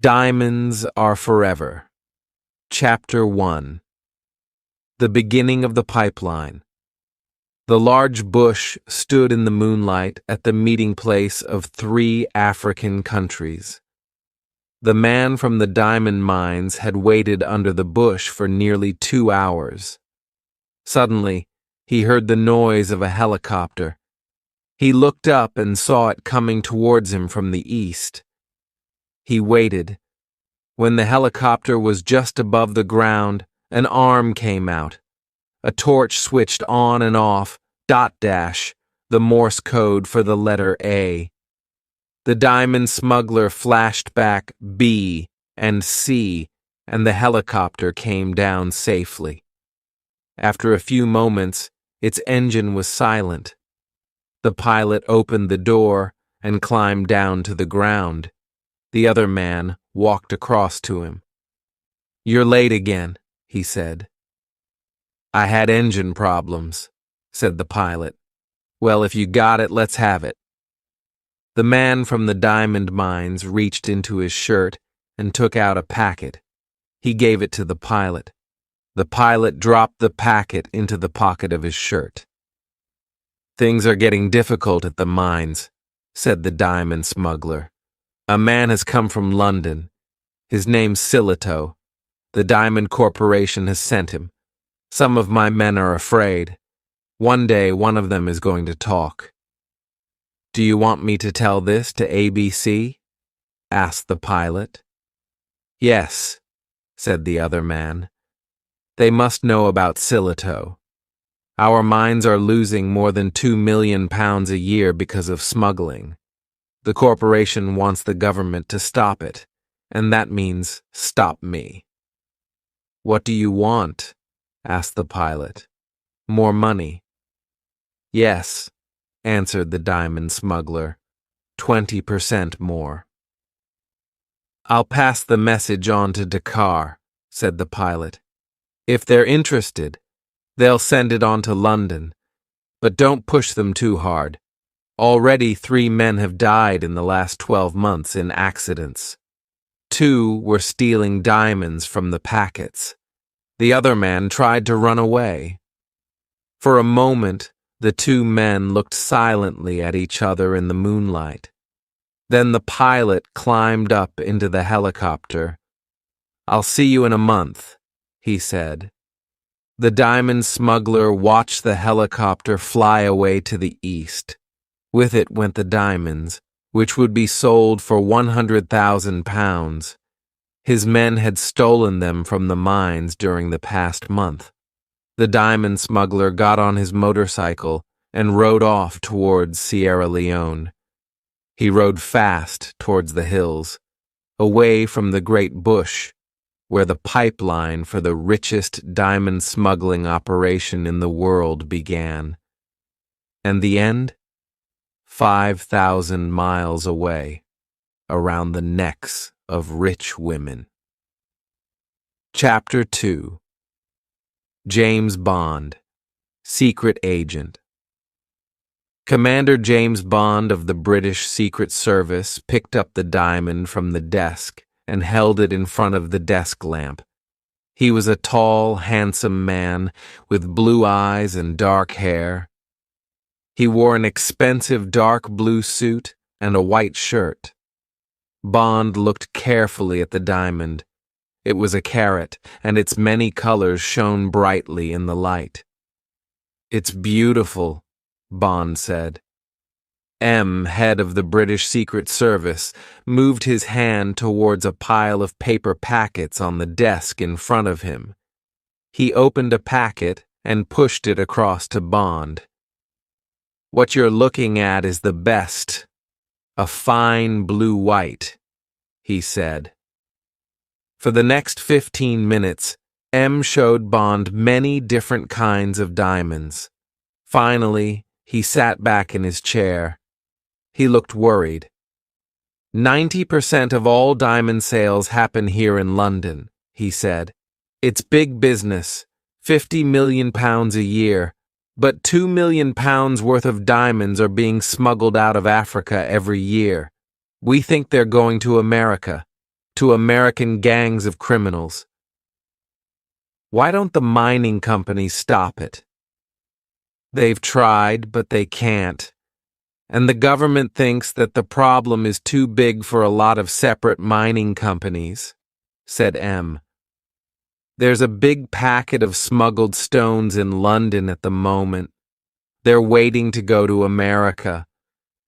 Diamonds Are Forever. Chapter 1. The Beginning of the Pipeline. The large bush stood in the moonlight at the meeting place of 3 African countries. The man from the diamond mines had waited under the bush for nearly 2 hours. Suddenly, he heard the noise of a helicopter. He looked up and saw it coming towards him from the east. He waited. When the helicopter was just above the ground, an arm came out. A torch switched on and off, ..dash, the Morse code for the letter A. The diamond smuggler flashed back B and C, and the helicopter came down safely. After a few moments, its engine was silent. The pilot opened the door and climbed down to the ground. The other man walked across to him. "You're late again," he said. "I had engine problems," said the pilot. "Well, if you got it, let's have it." The man from the diamond mines reached into his shirt and took out a packet. He gave it to the pilot. The pilot dropped the packet into the pocket of his shirt. "Things are getting difficult at the mines," said the diamond smuggler. "A man has come from London. His name's Silito. The Diamond Corporation has sent him. Some of my men are afraid. One day one of them is going to talk." "Do you want me to tell this to ABC?" asked the pilot. "Yes," said the other man. "They must know about Silito. Our mines are losing more than £2 million a year because of smuggling. The corporation wants the government to stop it, and that means stop me." "What do you want?" asked the pilot. "More money." "Yes," answered the diamond smuggler, 20% more. "I'll pass the message on to Dakar," said the pilot. "If they're interested, they'll send it on to London, but don't push them too hard. Already 3 men have died in the last 12 months in accidents. 2 were stealing diamonds from the packets. The other man tried to run away." For a moment, the 2 men looked silently at each other in the moonlight. Then the pilot climbed up into the helicopter. "I'll see you in a month," he said. The diamond smuggler watched the helicopter fly away to the east. With it went the diamonds, which would be sold for £100,000. His men had stolen them from the mines during the past month. The diamond smuggler got on his motorcycle and rode off towards Sierra Leone. He rode fast towards the hills, away from the great bush, where the pipeline for the richest diamond smuggling operation in the world began. And the end? 5,000 miles away, around the necks of rich women. Chapter 2. James Bond, Secret Agent. Commander James Bond of the British Secret Service picked up the diamond from the desk and held it in front of the desk lamp. He was a tall, handsome man with blue eyes and dark hair. He wore an expensive dark blue suit and a white shirt. Bond looked carefully at the diamond. It was a carat, and its many colors shone brightly in the light. "It's beautiful," Bond said. M, head of the British Secret Service, moved his hand towards a pile of paper packets on the desk in front of him. He opened a packet and pushed it across to Bond. "What you're looking at is the best. A fine blue-white," he said. For the next 15 minutes, M showed Bond many different kinds of diamonds. Finally, he sat back in his chair. He looked worried. "90% of all diamond sales happen here in London," he said. "It's big business, £50 million a year. But £2 million worth of diamonds are being smuggled out of Africa every year. We think they're going to America, to American gangs of criminals. Why don't the mining companies stop it? They've tried, but they can't. And the government thinks that the problem is too big for a lot of separate mining companies, said M. There's a big packet of smuggled stones in London at the moment. They're waiting to go to America.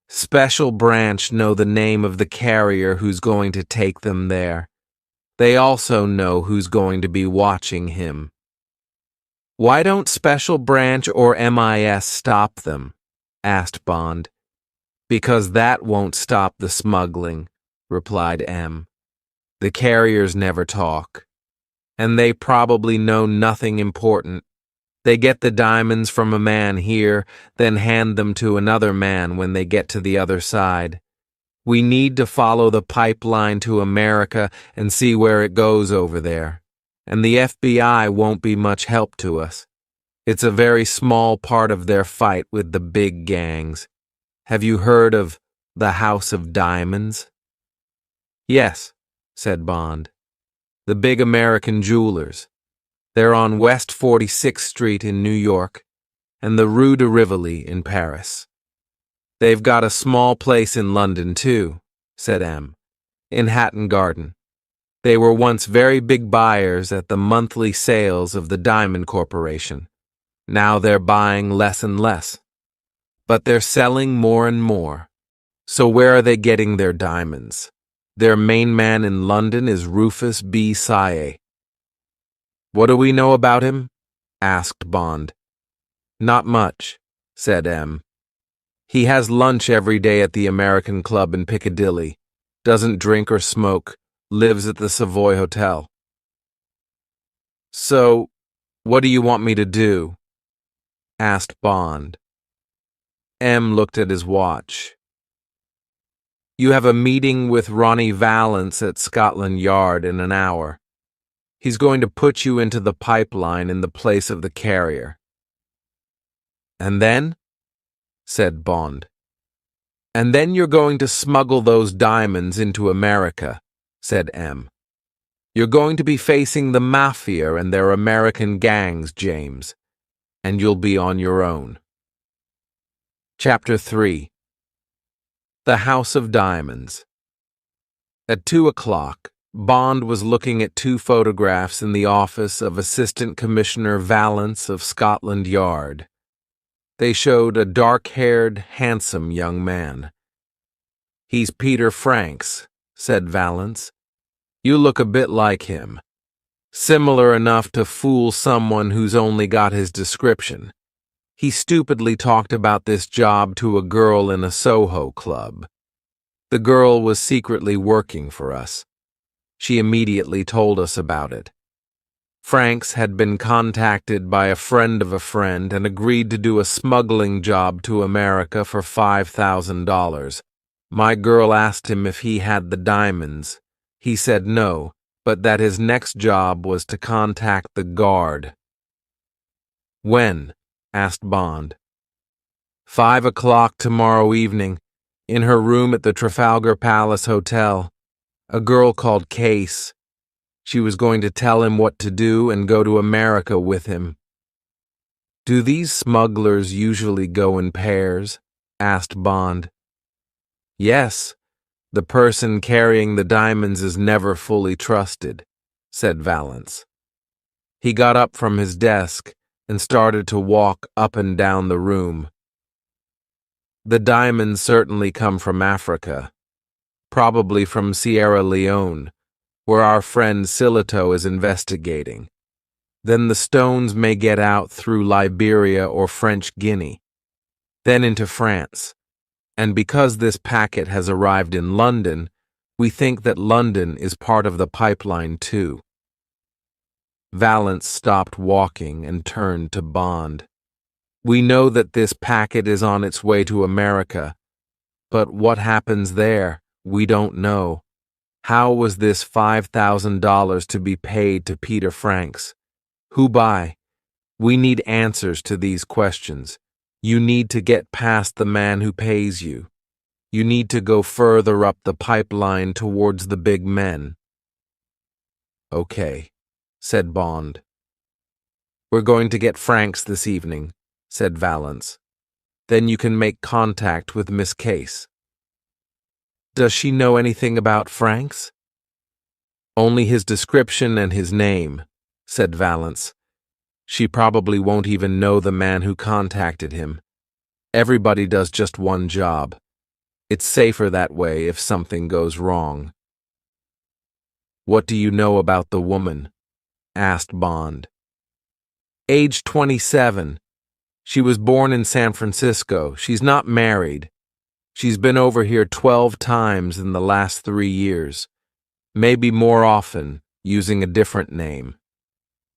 Special Branch know the name of the carrier who's going to take them there. They also know who's going to be watching him. Why don't Special Branch or MIS stop them? Asked Bond. Because that won't stop the smuggling, replied M. The carriers never talk. And they probably know nothing important. They get the diamonds from a man here, then hand them to another man when they get to the other side. We need to follow the pipeline to America and see where it goes over there. And the FBI won't be much help to us. It's a very small part of their fight with the big gangs. Have you heard of the House of Diamonds? Yes, said Bond. The big American jewelers. They're on West 46th Street in New York and the Rue de Rivoli in Paris. They've got a small place in London, too, said M, in Hatton Garden. They were once very big buyers at the monthly sales of the Diamond Corporation. Now they're buying less and less. But they're selling more and more. So where are they getting their diamonds? Their main man in London is Rufus B. Saye. What do we know about him? Asked Bond. Not much, said M. He has lunch every day at the American Club in Piccadilly, doesn't drink or smoke, lives at the Savoy Hotel. So, what do you want me to do? Asked Bond. M looked at his watch. You have a meeting with Ronnie Valance at Scotland Yard in an hour. He's going to put you into the pipeline in the place of the carrier. And then? Said Bond. And then you're going to smuggle those diamonds into America, said M. You're going to be facing the Mafia and their American gangs, James, and you'll be on your own. Chapter 3. The House of Diamonds. At 2 o'clock, Bond was looking at 2 photographs in the office of Assistant Commissioner Valance of Scotland Yard. They showed a dark-haired, handsome young man. He's Peter Franks, said Valance. You look a bit like him. Similar enough to fool someone who's only got his description. He stupidly talked about this job to a girl in a Soho club. The girl was secretly working for us. She immediately told us about it. Franks had been contacted by a friend of a friend and agreed to do a smuggling job to America for $5,000. My girl asked him if he had the diamonds. He said no, but that his next job was to contact the guard. When? Asked Bond. 5 o'clock tomorrow evening, in her room at the Trafalgar Palace Hotel. A girl called Case. She was going to tell him what to do and go to America with him. Do these smugglers usually go in pairs? Asked Bond. Yes, the person carrying the diamonds is never fully trusted, said Valance. He got up from his desk and started to walk up and down the room. The diamonds certainly come from Africa. Probably from Sierra Leone, where our friend Silito is investigating. Then the stones may get out through Liberia or French Guinea, then into France. And because this packet has arrived in London, we think that London is part of the pipeline too. Valance stopped walking and turned to Bond. We know that this packet is on its way to America, but what happens there? We don't know. How was this $5,000 to be paid to Peter Franks? Who by? We need answers to these questions. You need to get past the man who pays you. You need to go further up the pipeline towards the big men. Okay, said Bond. We're going to get Franks this evening, said Valance. Then you can make contact with Miss Case. Does she know anything about Franks? Only his description and his name, said Valance. She probably won't even know the man who contacted him. Everybody does just one job. It's safer that way if something goes wrong. What do you know about the woman? Asked Bond. Age 27. She was born in San Francisco. She's not married. She's been over here 12 times in the last 3 years. Maybe more often, using a different name.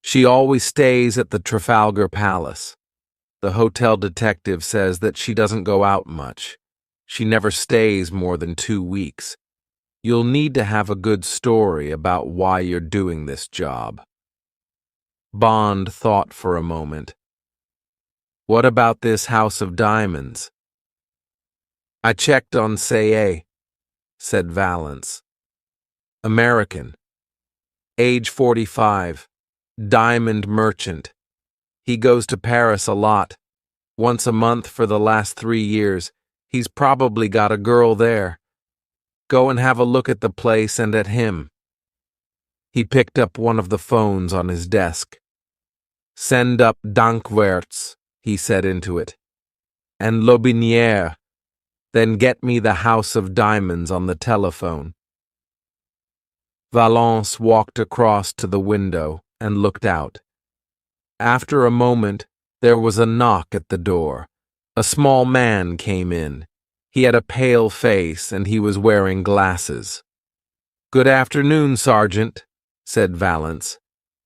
She always stays at the Trafalgar Palace. The hotel detective says that she doesn't go out much. She never stays more than 2 weeks. You'll need to have a good story about why you're doing this job. Bond thought for a moment. What about this House of Diamonds? I checked on Say, said Valance. American. Age 45. Diamond merchant. He goes to Paris a lot. Once a month for the last 3 years. He's probably got a girl there. Go and have a look at the place and at him. He picked up one of the phones on his desk. Send up Danckwerts, he said into it. And Lobinière. Then get me the House of Diamonds on the telephone. Valance walked across to the window and looked out. After a moment, there was a knock at the door. A small man came in. He had a pale face and he was wearing glasses. Good afternoon, Sergeant, said Valance.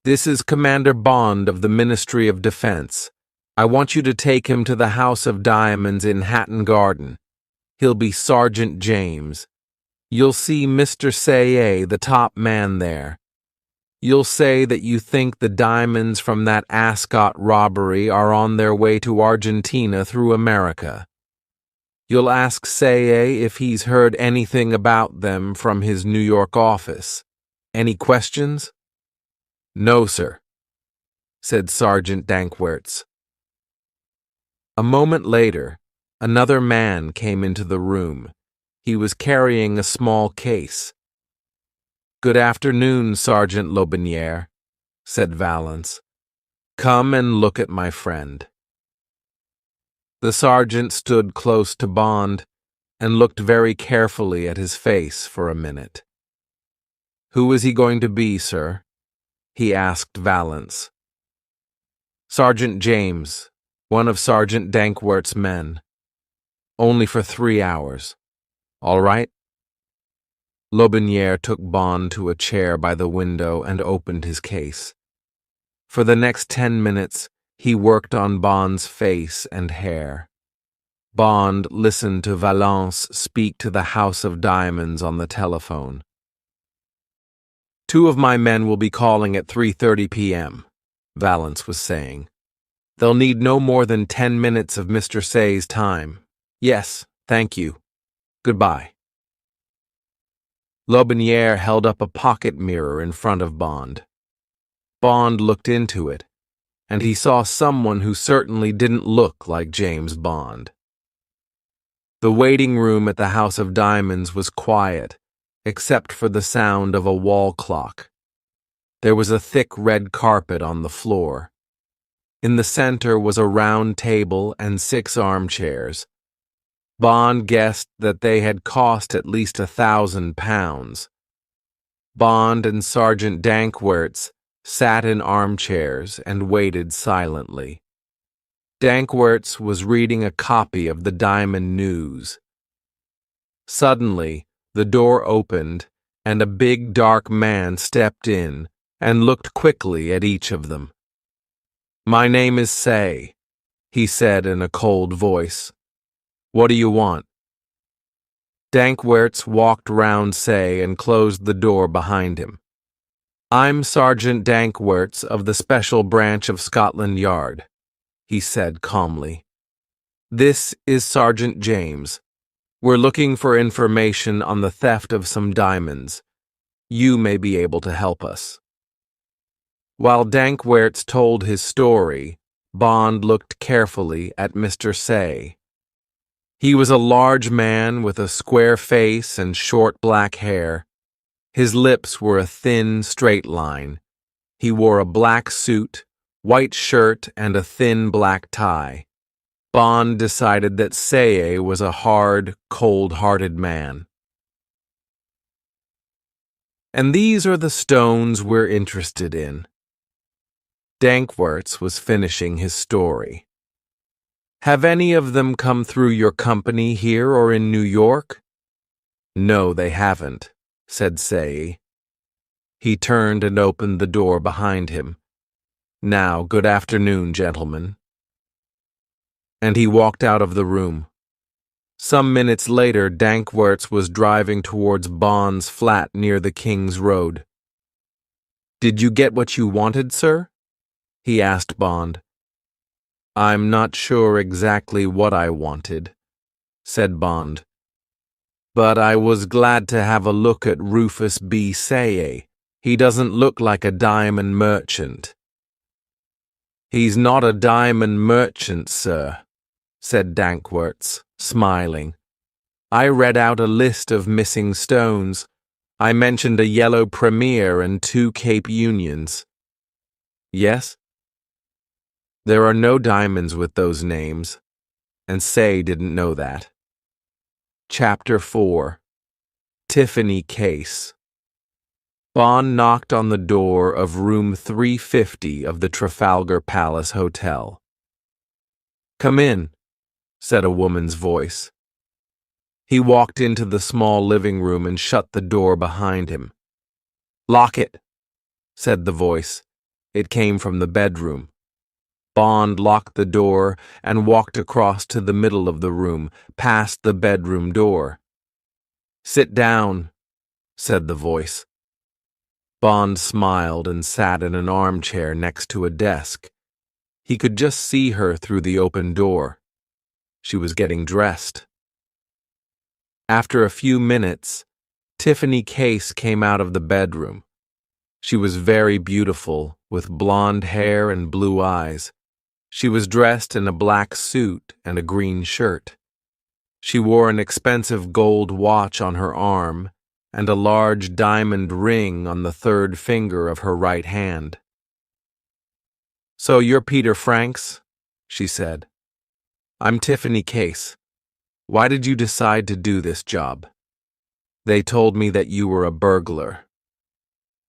This is Commander Bond of the Ministry of Defense. I want you to take him to the House of Diamonds in Hatton Garden. He'll be Sergeant James. You'll see Mr. Say, the top man there. You'll say that you think the diamonds from that Ascot robbery are on their way to Argentina through America. You'll ask Say if he's heard anything about them from his New York office. Any questions? No, sir, said Sergeant Danckwerts. A moment later, another man came into the room. He was carrying a small case. Good afternoon, Sergeant Lobinière, said Valance. Come and look at my friend. The sergeant stood close to Bond and looked very carefully at his face for a minute. Who is he going to be, sir? He asked Valance. Sergeant James, one of Sergeant Danckwerts' men. Only for 3 hours. All right? Lobinière took Bond to a chair by the window and opened his case. For the next 10 minutes, he worked on Bond's face and hair. Bond listened to Valance speak to the House of Diamonds on the telephone. 2 of my men will be calling at 3:30 p.m., Valance was saying. They'll need no more than 10 minutes of Mr. Say's time. Yes, thank you. Goodbye. Lobinière held up a pocket mirror in front of Bond. Bond looked into it, and he saw someone who certainly didn't look like James Bond. The waiting room at the House of Diamonds was quiet, except for the sound of a wall clock. There was a thick red carpet on the floor. In the center was a round table and 6 armchairs. Bond guessed that they had cost at least £1,000. Bond and Sergeant Danckwerts sat in armchairs and waited silently. Danckwerts was reading a copy of the Diamond News. Suddenly, the door opened, and a big dark man stepped in and looked quickly at each of them. My name is Say, he said in a cold voice. What do you want? Danckwerts walked round Say and closed the door behind him. I'm Sergeant Danckwerts of the Special Branch of Scotland Yard, he said calmly. This is Sergeant James. We're looking for information on the theft of some diamonds. You may be able to help us. While Dankwarts told his story, Bond looked carefully at Mr. Say. He was a large man with a square face and short black hair. His lips were a thin, straight line. He wore a black suit, white shirt, and a thin black tie. Bond decided that Say was a hard, cold-hearted man. And these are the stones we're interested in. Dankwarts was finishing his story. Have any of them come through your company here or in New York? No, they haven't, said Say. He turned and opened the door behind him. Now, good afternoon, gentlemen. And he walked out of the room. Some minutes later, Dankwarts was driving towards Bond's flat near the King's Road. Did you get what you wanted, sir? He asked Bond. I'm not sure exactly what I wanted, said Bond. But I was glad to have a look at Rufus B. Say. He doesn't look like a diamond merchant. He's not a diamond merchant, sir, said Dankwarts, smiling. I read out a list of missing stones. I mentioned a yellow Premier and 2 Cape Unions. Yes? There are no diamonds with those names, and Say didn't know that. Chapter 4. Tiffany Case. Bond knocked on the door of room 350 of the Trafalgar Palace Hotel. Come in, said a woman's voice. He walked into the small living room and shut the door behind him. Lock it, said the voice. It came from the bedroom. Bond locked the door and walked across to the middle of the room, past the bedroom door. Sit down, said the voice. Bond smiled and sat in an armchair next to a desk. He could just see her through the open door. She was getting dressed. After a few minutes, Tiffany Case came out of the bedroom. She was very beautiful, with blonde hair and blue eyes. She was dressed in a black suit and a green shirt. She wore an expensive gold watch on her arm and a large diamond ring on the 3rd finger of her right hand. So you're Peter Franks? She said. I'm Tiffany Case. Why did you decide to do this job? They told me that you were a burglar.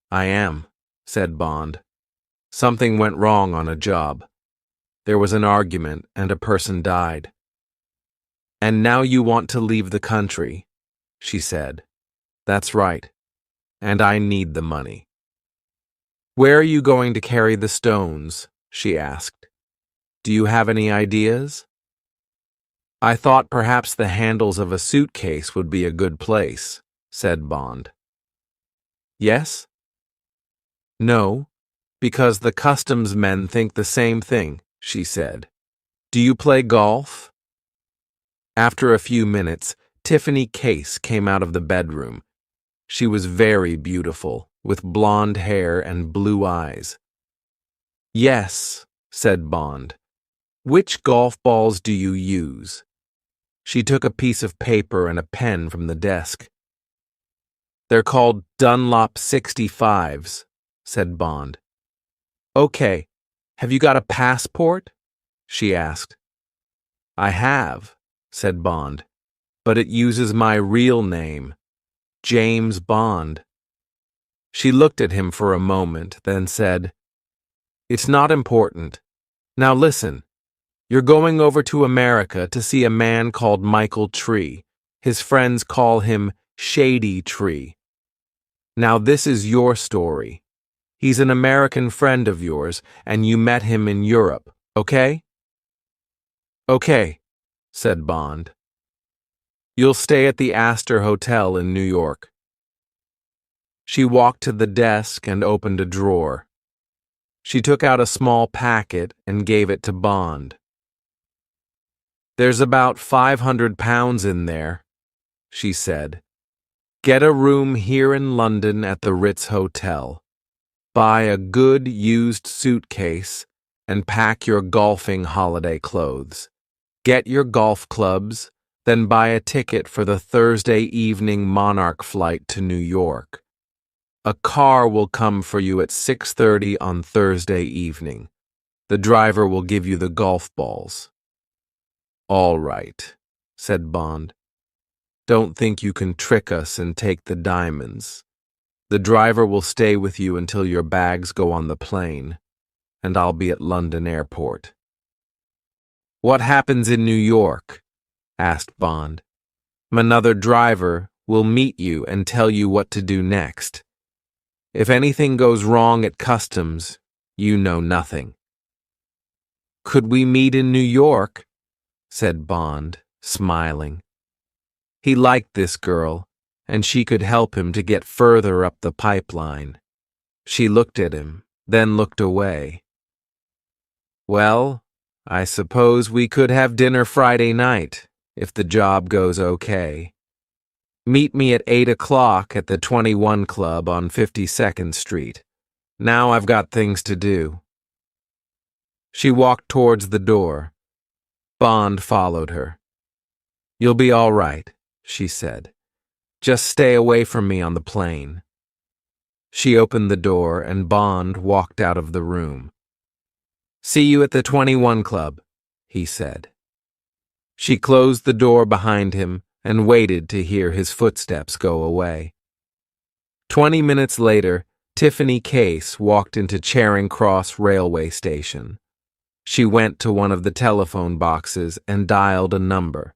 I am, said Bond. Something went wrong on a job. There was an argument and a person died. And now you want to leave the country, she said. That's right. And I need the money. Where are you going to carry the stones? She asked. Do you have any ideas? I thought perhaps the handles of a suitcase would be a good place, said Bond. Yes? No, because the customs men think the same thing, she said. Do you play golf? After a few minutes, Tiffany Case came out of the bedroom. She was very beautiful, with blonde hair and blue eyes. Yes, said Bond. Which golf balls do you use? She took a piece of paper and a pen from the desk. They're called Dunlop 65s, said Bond. Okay, have you got a passport? She asked. I have, said Bond, but it uses my real name, James Bond. She looked at him for a moment, then said, It's not important. Now listen, you're going over to America to see a man called Michael Tree. His friends call him Shady Tree. Now this is your story. He's an American friend of yours, and you met him in Europe, okay? Okay, said Bond. You'll stay at the Astor Hotel in New York. She walked to the desk and opened a drawer. She took out a small packet and gave it to Bond. There's about 500 pounds in there, she said. Get a room here in London at the Ritz Hotel. Buy a good used suitcase and pack your golfing holiday clothes. Get your golf clubs, then buy a ticket for the Thursday evening Monarch flight to New York. A car will come for you at 6:30 on Thursday evening. The driver will give you the golf balls." "All right," said Bond. "Don't think you can trick us and take the diamonds. The driver will stay with you until your bags go on the plane, and I'll be at London Airport." "What happens in New York?" asked Bond. "Another driver will meet you and tell you what to do next. If anything goes wrong at customs, you know nothing." "Could we meet in New York?" said Bond, smiling. He liked this girl, and she could help him to get further up the pipeline. She looked at him, then looked away. "Well, I suppose we could have dinner Friday night, if the job goes okay. Meet me at 8 o'clock at the 21 Club on 52nd Street. Now I've got things to do." She walked towards the door. Bond followed her. "You'll be all right," she said. "Just stay away from me on the plane." She opened the door and Bond walked out of the room. "See you at the 21 Club," he said. She closed the door behind him and waited to hear his footsteps go away. 20 minutes later, Tiffany Case walked into Charing Cross railway station. She went to one of the telephone boxes and dialed a number.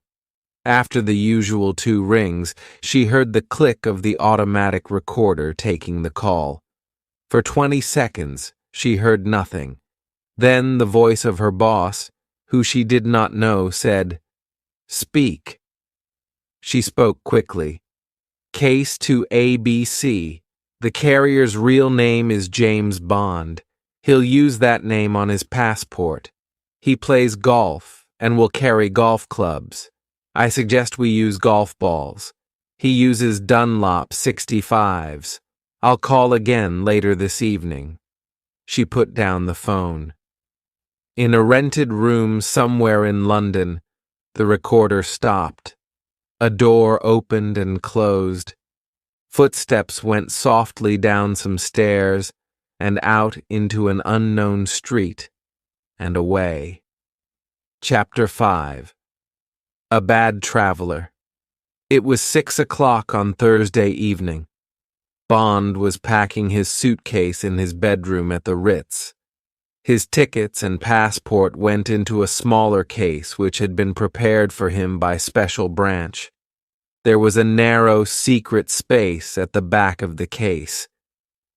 After the usual 2 rings, she heard the click of the automatic recorder taking the call. For 20 seconds, she heard nothing. Then the voice of her boss, who she did not know, said, "Speak." She spoke quickly. "Case to ABC. The carrier's real name is James Bond. He'll use that name on his passport. He plays golf and will carry golf clubs. I suggest we use golf balls. He uses Dunlop 65s. I'll call again later this evening." She put down the phone. In a rented room somewhere in London, the recorder stopped. A door opened and closed. Footsteps went softly down some stairs and out into an unknown street and away. Chapter 5. A Bad Traveler. It was 6 o'clock on Thursday evening. Bond was packing his suitcase in his bedroom at the Ritz. His tickets and passport went into a smaller case which had been prepared for him by Special Branch. There was a narrow, secret space at the back of the case.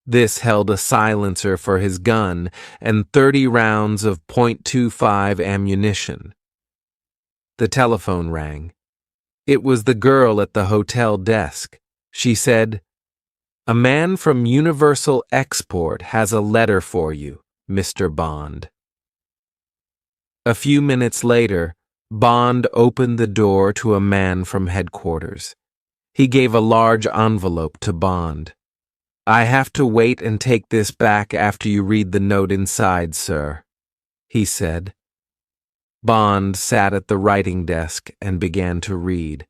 This held a silencer for his gun and 30 rounds of .25 ammunition. The telephone rang. It was the girl at the hotel desk. She said, "A man from Universal Export has a letter for you, Mr. Bond." A few minutes later, Bond opened the door to a man from headquarters. He gave a large envelope to Bond. "I have to wait and take this back after you read the note inside, sir," he said. Bond sat at the writing desk and began to read.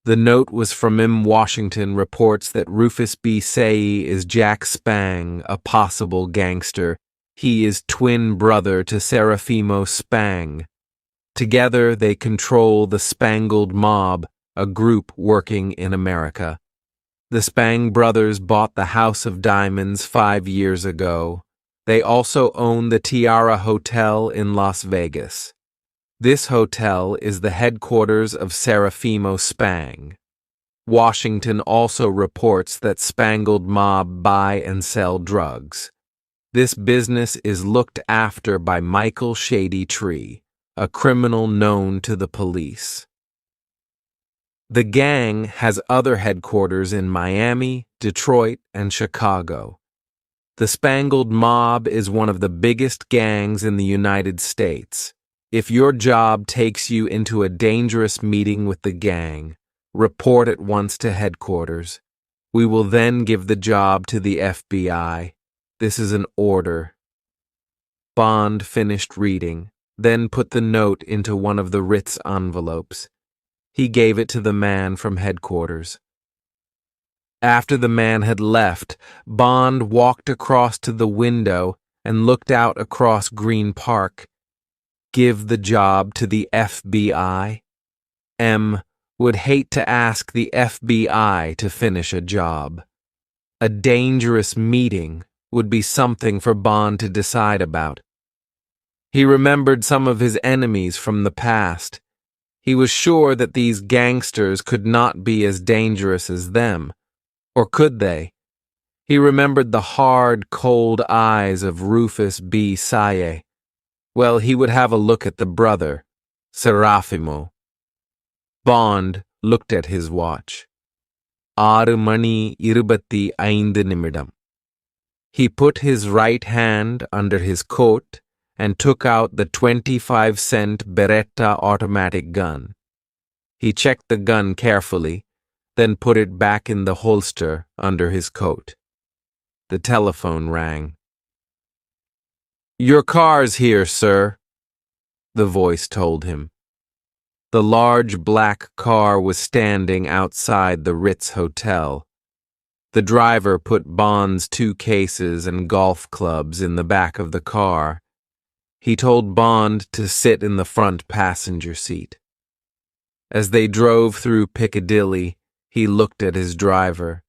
The note was from M. Washington, reports that Rufus B. Say is Jack Spang, a possible gangster. He is twin brother to Serafimo Spang. Together they control the Spangled Mob, a group working in America. The Spang brothers bought the House of Diamonds 5 years ago. They also own the Tiara Hotel in Las Vegas. This hotel is the headquarters of Serafimo Spang. Washington also reports that Spangled Mob buy and sell drugs. This business is looked after by Michael Shady Tree, a criminal known to the police. The gang has other headquarters in Miami, Detroit, and Chicago. The Spangled Mob is one of the biggest gangs in the United States. If your job takes you into a dangerous meeting with the gang, report at once to headquarters. We will then give the job to the FBI. This is an order." Bond finished reading, then put the note into one of the Ritz envelopes. He gave it to the man from headquarters. After the man had left, Bond walked across to the window and looked out across Green Park. Give the job to the FBI? M would hate to ask the FBI to finish a job. A dangerous meeting would be something for Bond to decide about. He remembered some of his enemies from the past. He was sure that these gangsters could not be as dangerous as them. Or could they? He remembered the hard, cold eyes of Rufus B. Saye. Well, he would have a look at the brother, Serafimo. Bond looked at his watch. 6 மணி 25 நிமிடம். He put his right hand under his coat and took out the 25-cent Beretta automatic gun. He checked the gun carefully, then put it back in the holster under his coat. The telephone rang. "Your car's here, sir," the voice told him. The large black car was standing outside the Ritz Hotel. The driver put Bond's 2 cases and golf clubs in the back of the car. He told Bond to sit in the front passenger seat. As they drove through Piccadilly, he looked at his driver.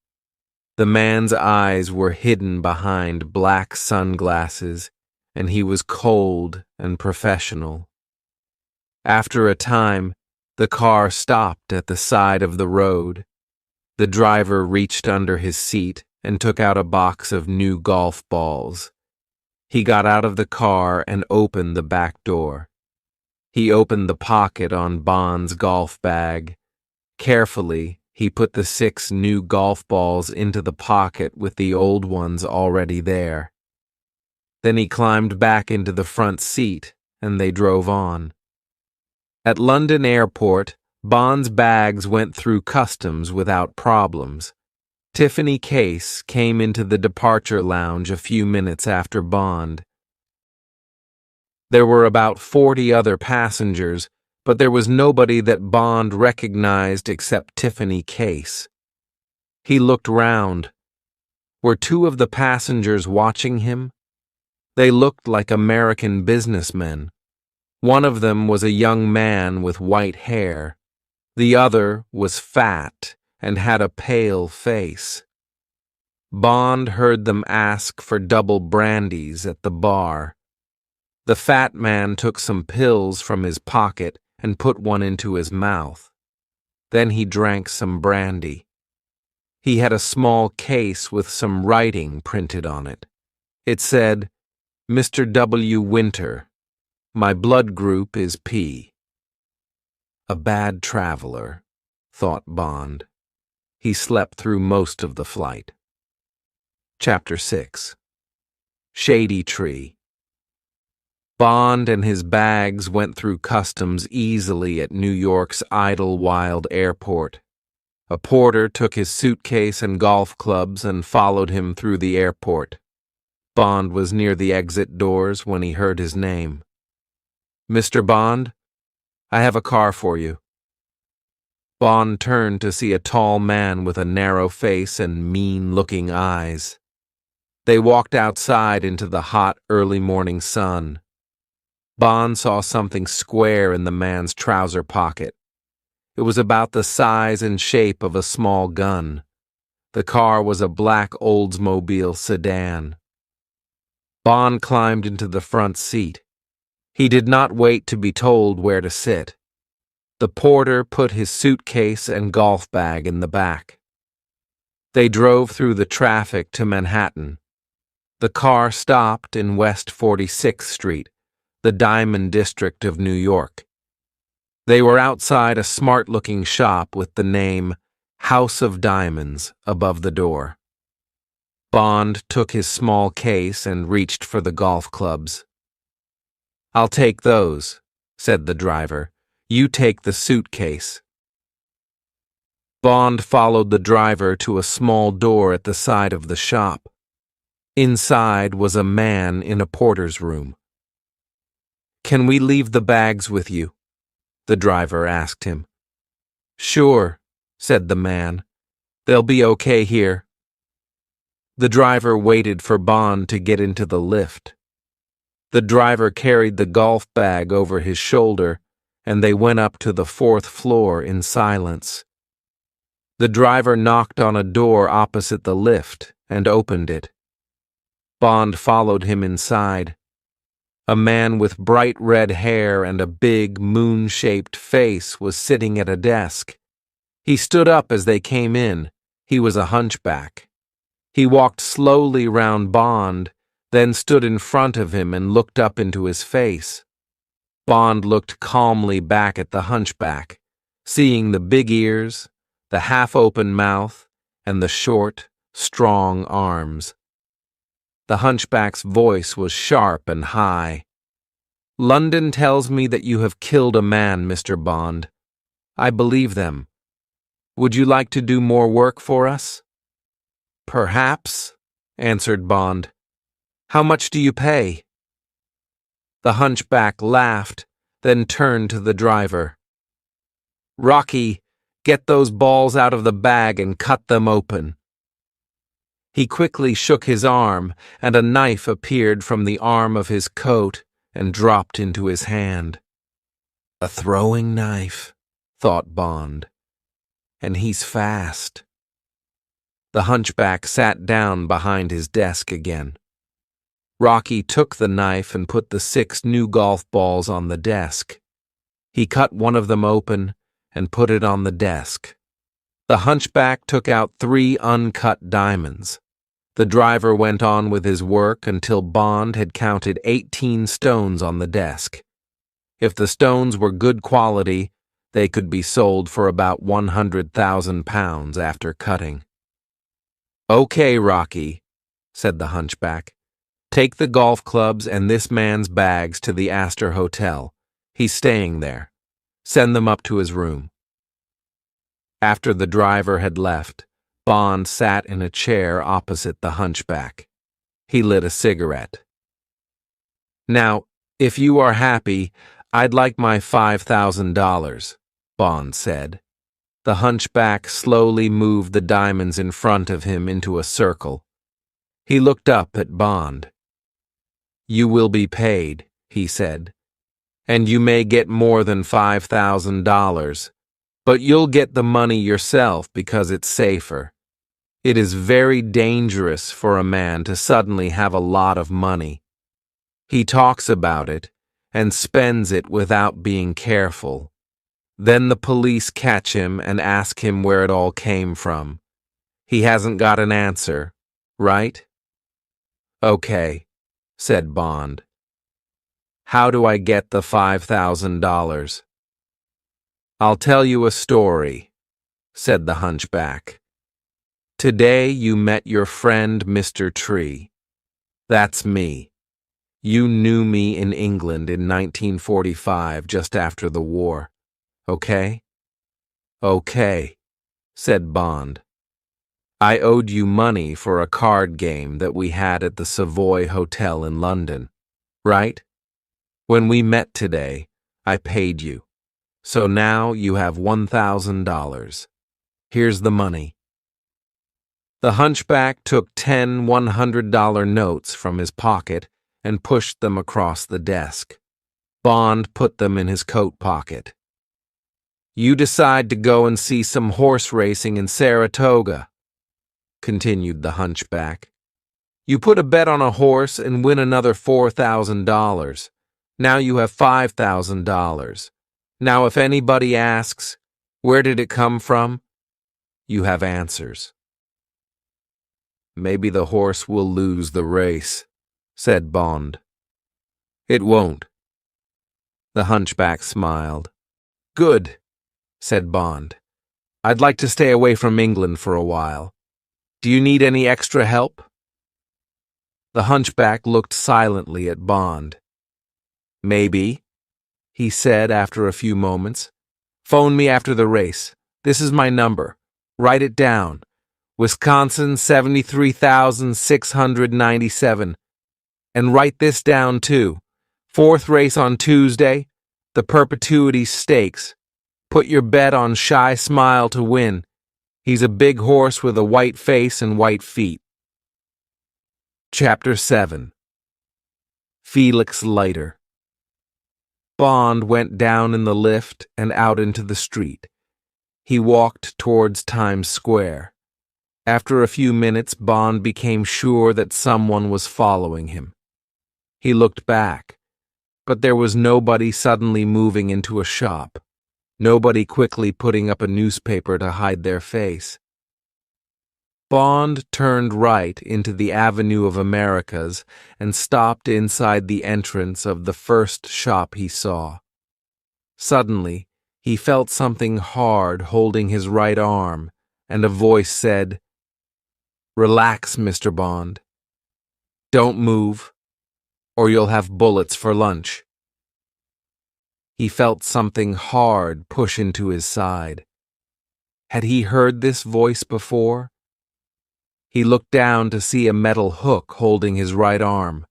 The man's eyes were hidden behind black sunglasses, and he was cold and professional. After a time, the car stopped at the side of the road. The driver reached under his seat and took out a box of new golf balls. He got out of the car and opened the back door. He opened the pocket on Bond's golf bag. Carefully, he put the 6 new golf balls into the pocket with the old ones already there. Then he climbed back into the front seat, and they drove on. At London Airport, Bond's bags went through customs without problems. Tiffany Case came into the departure lounge a few minutes after Bond. There were about 40 other passengers, but there was nobody that Bond recognized except Tiffany Case. He looked round. Were 2 of the passengers watching him? They looked like American businessmen. One of them was a young man with white hair. The other was fat and had a pale face. Bond heard them ask for double brandies at the bar. The fat man took some pills from his pocket and put one into his mouth. Then he drank some brandy. He had a small case with some writing printed on it. It said, "Mr. W. Winter. My blood group is P." A bad traveler, thought Bond. He slept through most of the flight. Chapter 6. Shady Tree. Bond and his bags went through customs easily at New York's Idlewild Airport. A porter took his suitcase and golf clubs and followed him through the airport. Bond was near the exit doors when he heard his name. "Mr. Bond, I have a car for you." Bond turned to see a tall man with a narrow face and mean-looking eyes. They walked outside into the hot, early morning sun. Bond saw something square in the man's trouser pocket. It was about the size and shape of a small gun. The car was a black Oldsmobile sedan. Bond climbed into the front seat. He did not wait to be told where to sit. The porter put his suitcase and golf bag in the back. They drove through the traffic to Manhattan. The car stopped in West 46th Street, the Diamond District of New York. They were outside a smart-looking shop with the name House of Diamonds above the door. Bond took his small case and reached for the golf clubs. "I'll take those," said the driver. "You take the suitcase." Bond followed the driver to a small door at the side of the shop. Inside was a man in a porter's room. "Can we leave the bags with you?" the driver asked him. "Sure," said the man. "They'll be okay here." The driver waited for Bond to get into the lift. The driver carried the golf bag over his shoulder, and they went up to the 4th floor in silence. The driver knocked on a door opposite the lift and opened it. Bond followed him inside. A man with bright red hair and a big, moon-shaped face was sitting at a desk. He stood up as they came in. He was a hunchback. He walked slowly round Bond, then stood in front of him and looked up into his face. Bond looked calmly back at the hunchback, seeing the big ears, the half-open mouth, and the short, strong arms. The hunchback's voice was sharp and high. "London tells me that you have killed a man, Mr. Bond. I believe them. Would you like to do more work for us?" "Perhaps," answered Bond. "How much do you pay?" The hunchback laughed, then turned to the driver. "Rocky, get those balls out of the bag and cut them open." He quickly shook his arm, and a knife appeared from the arm of his coat and dropped into his hand. "A throwing knife," thought Bond. "And he's fast." The hunchback sat down behind his desk again. Rocky took the knife and put the 6 new golf balls on the desk. He cut one of them open and put it on the desk. The hunchback took out 3 uncut diamonds. The driver went on with his work until Bond had counted 18 stones on the desk. If the stones were good quality, they could be sold for about £100,000 after cutting. "Okay, Rocky," said the hunchback. "Take the golf clubs and this man's bags to the Astor Hotel. He's staying there. Send them up to his room." After the driver had left, Bond sat in a chair opposite the hunchback. He lit a cigarette. "Now, if you are happy, I'd like my $5,000, Bond said. The hunchback slowly moved the diamonds in front of him into a circle. He looked up at Bond. "You will be paid," he said, "and you may get more than $5,000, but you'll get the money yourself because it's safer. It is very dangerous for a man to suddenly have a lot of money. He talks about it and spends it without being careful. Then the police catch him and ask him where it all came from. He hasn't got an answer, right?" "Okay," said Bond. "How do I get the $5,000? "I'll tell you a story," said the hunchback. "Today you met your friend Mr. Tree. That's me. You knew me in England in 1945, just after the war. Okay?" "Okay," said Bond. "I owed you money for a card game that we had at the Savoy Hotel in London, right? When we met today, I paid you. So now you have $1,000. Here's the money." The hunchback took 10 $100 notes from his pocket and pushed them across the desk. Bond put them in his coat pocket. "You decide to go and see some horse racing in Saratoga," continued the hunchback. "You put a bet on a horse and win another $4,000. Now you have $5,000. Now if anybody asks, where did it come from? You have answers." "Maybe the horse will lose the race," said Bond. "It won't." The hunchback smiled. "Good," said Bond. "I'd like to stay away from England for a while. Do you need any extra help?" The hunchback looked silently at Bond. "Maybe," he said after a few moments. "Phone me after the race. This is my number. Write it down. Wisconsin 73,697. And write this down too. Fourth race on Tuesday, the Perpetuity Stakes. Put your bet on Shy Smile to win. He's a big horse with a white face and white feet. Chapter 7. Felix Leiter. Bond went down in the lift and out into the street. He walked towards Times Square. After a few minutes, Bond became sure that someone was following him. He looked back, but there was nobody suddenly moving into a shop. Nobody quickly putting up a newspaper to hide their face. Bond turned right into the Avenue of Americas and stopped inside the entrance of the first shop he saw. Suddenly, he felt something hard holding his right arm, and a voice said, "Relax, Mr. Bond. Don't move, or you'll have bullets for lunch." He felt something hard push into his side. Had he heard this voice before? He looked down to see a metal hook holding his right arm.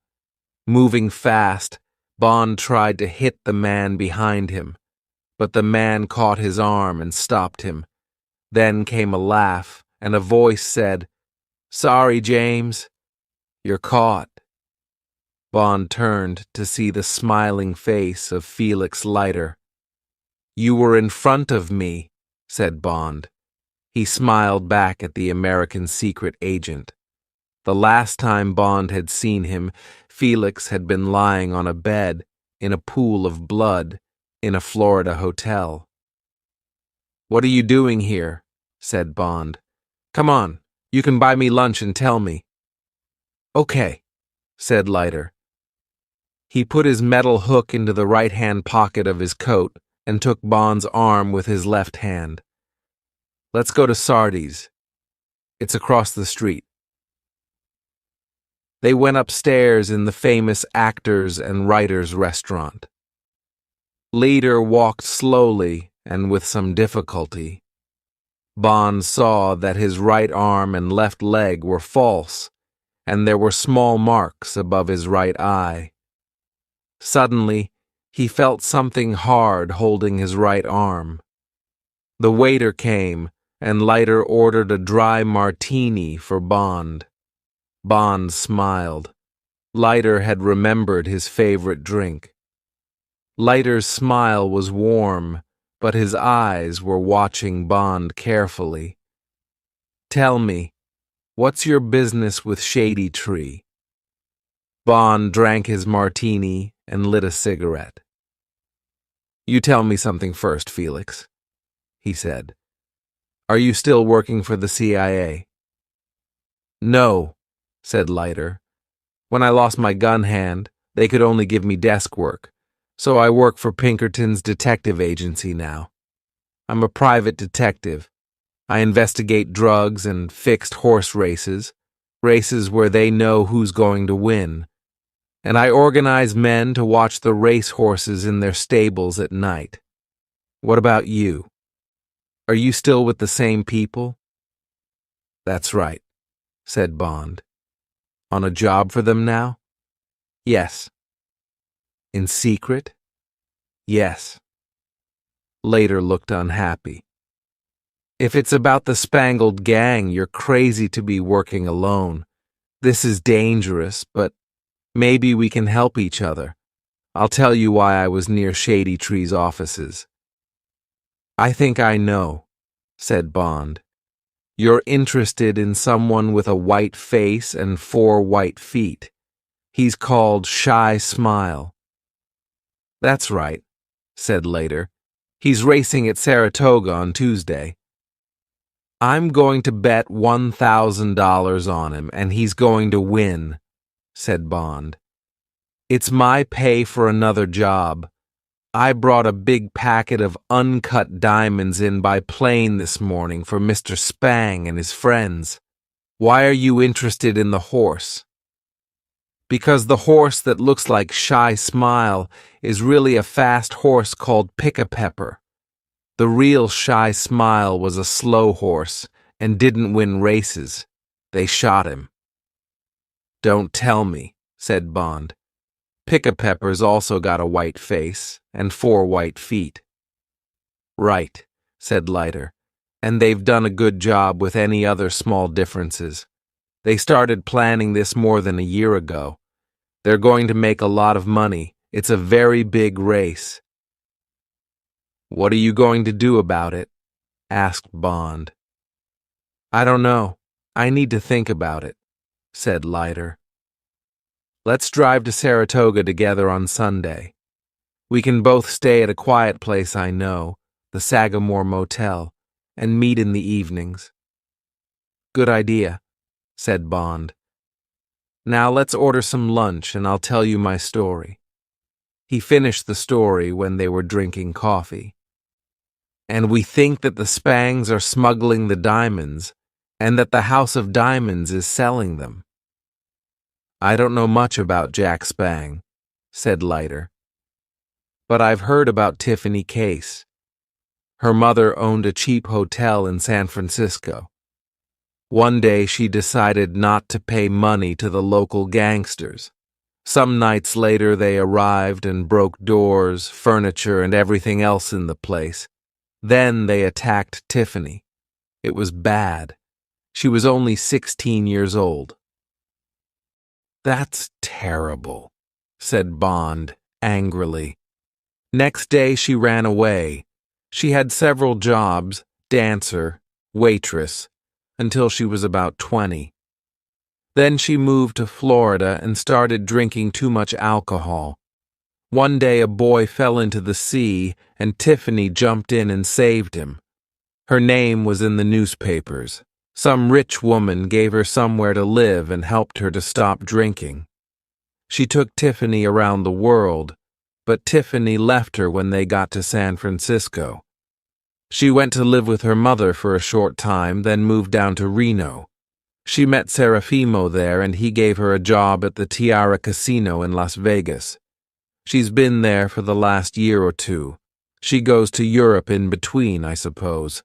Moving fast, Bond tried to hit the man behind him, but the man caught his arm and stopped him. Then came a laugh, and a voice said, "Sorry, James. You're caught." Bond turned to see the smiling face of Felix Leiter. "You were in front of me," said Bond. He smiled back at the American secret agent. The last time Bond had seen him, Felix had been lying on a bed in a pool of blood in a Florida hotel. "What are you doing here?" said Bond. "Come on, you can buy me lunch and tell me." "Okay," said Leiter. He put his metal hook into the right-hand pocket of his coat and took Bond's arm with his left hand. "Let's go to Sardi's. It's across the street." They went upstairs in the famous Actors and Writers restaurant. Leiter walked slowly and with some difficulty. Bond saw that his right arm and left leg were false, and there were small marks above his right eye. Suddenly, he felt something hard holding his right arm. The waiter came, and Leiter ordered a dry martini for Bond. Bond smiled. Leiter had remembered his favorite drink. Leiter's smile was warm, but his eyes were watching Bond carefully. "Tell me, what's your business with Shady Tree?" Bond drank his martini and lit a cigarette. "You tell me something first, Felix," he said. "Are you still working for the CIA?" "No," said Leiter. "When I lost my gun hand, they could only give me desk work, so I work for Pinkerton's detective agency now. I'm a private detective. I investigate drugs and fixed horse races where they know who's going to win. And I organize men to watch the race horses in their stables at night. What about you? Are you still with the same people?" "That's right," said Bond. "On a job for them now?" "Yes." "In secret?" "Yes." Leiter looked unhappy. "If it's about the Spangled Gang, you're crazy to be working alone. This is dangerous, but maybe we can help each other. I'll tell you why I was near Shady Tree's offices." "I think I know," said Bond. "You're interested in someone with a white face and 4 white feet. He's called Shy Smile." "That's right," said Leiter. "He's racing at Saratoga on Tuesday." "I'm going to bet $1,000 on him, and he's going to win," said Bond. "It's my pay for another job. I brought a big packet of uncut diamonds in by plane this morning for Mr. Spang and his friends. Why are you interested in the horse?" "Because the horse that looks like Shy Smile is really a fast horse called Pick-a-Pepper. The real Shy Smile was a slow horse, and didn't win races. They shot him. Don't tell me, said Bond. Pick-a-Pepper's also got a white face and 4 white feet. Right, said Leiter, and they've done a good job with any other small differences. They started planning this more than a year ago. They're going to make a lot of money. It's a very big race. What are you going to do about it? Asked Bond. I don't know. I need to think about it, said Leiter. Let's drive to Saratoga together on Sunday. We can both stay at a quiet place I know, the Sagamore Motel, and meet in the evenings. Good idea, said Bond. Now let's order some lunch and I'll tell you my story. He finished the story when they were drinking coffee. And we think that the Spangs are smuggling the diamonds and that the House of Diamonds is selling them. I don't know much about Jack Spang, said Leiter. But I've heard about Tiffany Case. Her mother owned a cheap hotel in San Francisco. One day she decided not to pay money to the local gangsters. Some nights later they arrived and broke doors, furniture, and everything else in the place. Then they attacked Tiffany. It was bad. She was only 16 years old. That's terrible, said Bond angrily. Next day she ran away. She had several jobs, dancer, waitress, until she was about 20. Then she moved to Florida and started drinking too much alcohol. One day a boy fell into the sea and Tiffany jumped in and saved him. Her name was in the newspapers. Some rich woman gave her somewhere to live and helped her to stop drinking. She took Tiffany around the world, but Tiffany left her when they got to San Francisco. She went to live with her mother for a short time, then moved down to Reno. She met Serafimo there and he gave her a job at the Tiara Casino in Las Vegas. She's been there for the last year or 2. She goes to Europe in between, I suppose.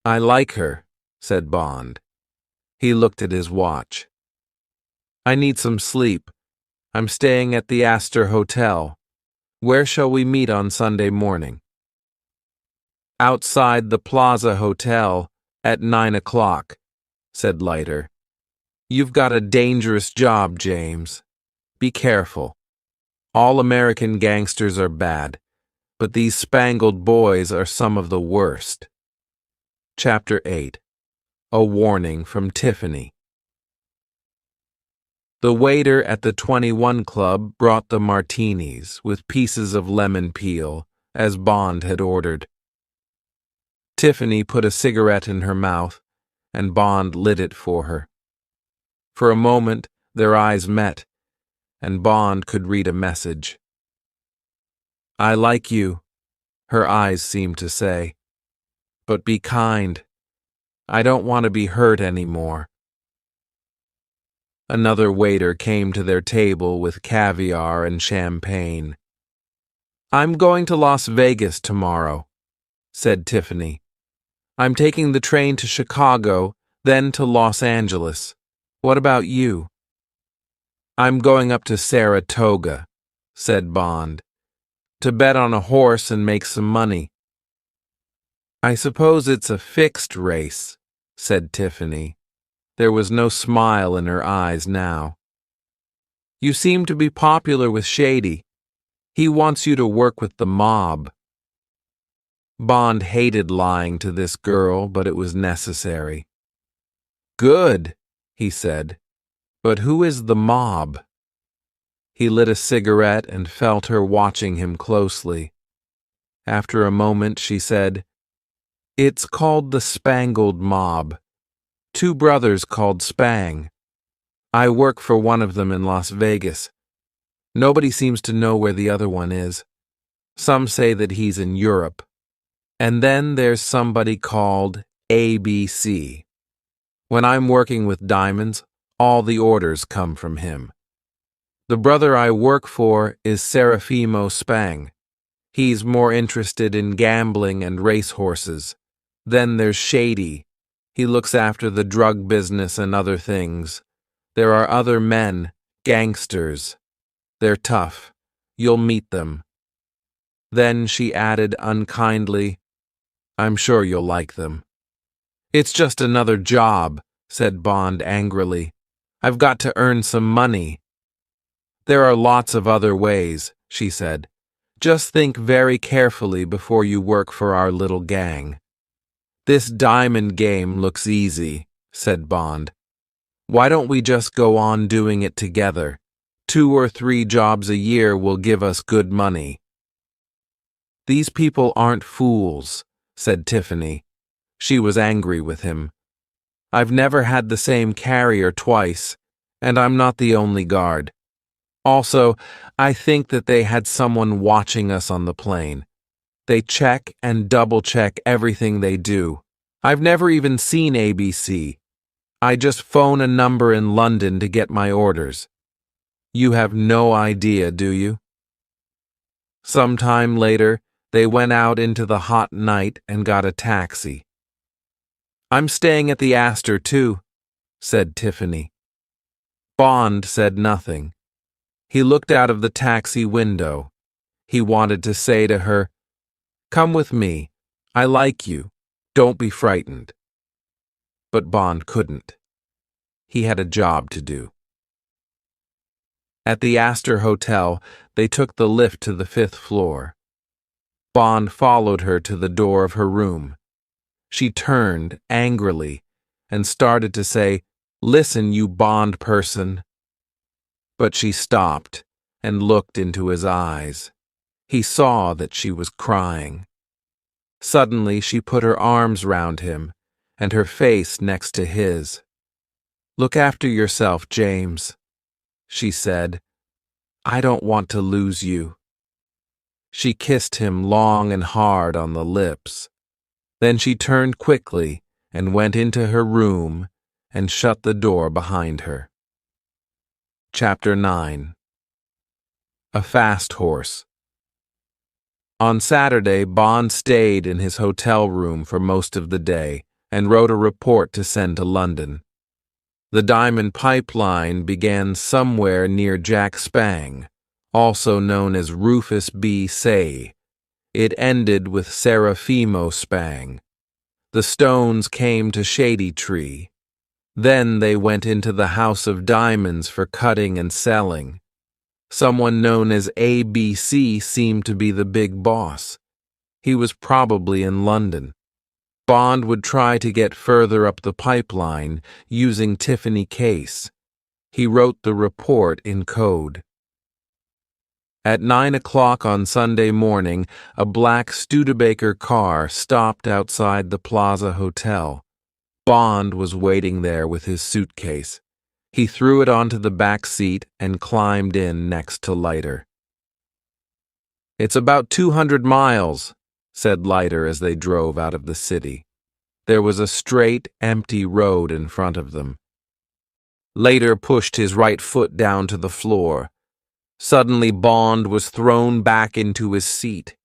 I like her, said Bond. He looked at his watch. I need some sleep. I'm staying at the Astor Hotel. Where shall we meet on Sunday morning? Outside the Plaza Hotel at 9 o'clock, said Leiter. You've got a dangerous job, James. Be careful. All American gangsters are bad, but these Spangled boys are some of the worst. Chapter 8. A Warning from Tiffany. The waiter at the 21 Club brought the martinis with pieces of lemon peel, as Bond had ordered. Tiffany put a cigarette in her mouth, and Bond lit it for her. For a moment, their eyes met, and Bond could read a message. I like you, her eyes seemed to say. But be kind. I don't want to be hurt anymore. Another waiter came to their table with caviar and champagne. I'm going to Las Vegas tomorrow, said Tiffany. I'm taking the train to Chicago, then to Los Angeles. What about you? I'm going up to Saratoga, said Bond, to bet on a horse and make some money. I suppose it's a fixed race, said Tiffany. There was no smile in her eyes now. You seem to be popular with Shady. He wants you to work with the mob. Bond hated lying to this girl, but it was necessary. Good, he said. But who is the mob? He lit a cigarette and felt her watching him closely. After a moment, she said, It's called the Spangled Mob. 2 brothers called Spang. I work for one of them in Las Vegas. Nobody seems to know where the other one is. Some say that he's in Europe. And then there's somebody called ABC. When I'm working with diamonds, all the orders come from him. The brother I work for is Serafimo Spang. He's more interested in gambling and racehorses. Then there's Shady, He looks after the drug business and other things. There are other men, gangsters. They're tough. You'll meet them." Then she added unkindly, "I'm sure you'll like them." "It's just another job," said Bond angrily. "I've got to earn some money." "There are lots of other ways," she said. "Just think very carefully before you work for our little gang." "This diamond game looks easy," said Bond. "Why don't we just go on doing it together? 2 or 3 jobs a year will give us good money." "These people aren't fools," said Tiffany. She was angry with him. "I've never had the same carrier twice, and I'm not the only guard. Also, I think that they had someone watching us on the plane. They check and double-check everything they do. I've never even seen ABC. I just phone a number in London to get my orders. You have no idea, do you?" Some time later, they went out into the hot night and got a taxi. "I'm staying at the Astor, too," said Tiffany. Bond said nothing. He looked out of the taxi window. He wanted to say to her, "Come with me. I like you. Don't be frightened." But Bond couldn't. He had a job to do. At the Astor Hotel, they took the lift to the 5th floor. Bond followed her to the door of her room. She turned angrily and started to say, "Listen, you Bond person." But she stopped and looked into his eyes. He saw that she was crying. Suddenly she put her arms round him and her face next to his. "Look after yourself, James," she said. "I don't want to lose you." She kissed him long and hard on the lips. Then she turned quickly and went into her room and shut the door behind her. Chapter 9. A Fast Horse. On Saturday, Bond stayed in his hotel room for most of the day and wrote a report to send to London. The diamond pipeline began somewhere near Jack Spang, also known as Rufus B. Say. It ended with Serafimo Spang. The stones came to Shady Tree. Then they went into the House of Diamonds for cutting and selling. Someone known as ABC seemed to be the big boss. He was probably in London. Bond would try to get further up the pipeline using Tiffany Case. He wrote the report in code. At 9 o'clock on Sunday morning, a black Studebaker car stopped outside the Plaza Hotel. Bond was waiting there with his suitcase. He threw it onto the back seat and climbed in next to Leiter. "It's about 200 miles, said Leiter as they drove out of the city. There was a straight, empty road in front of them. Leiter pushed his right foot down to the floor. Suddenly Bond was thrown back into his seat.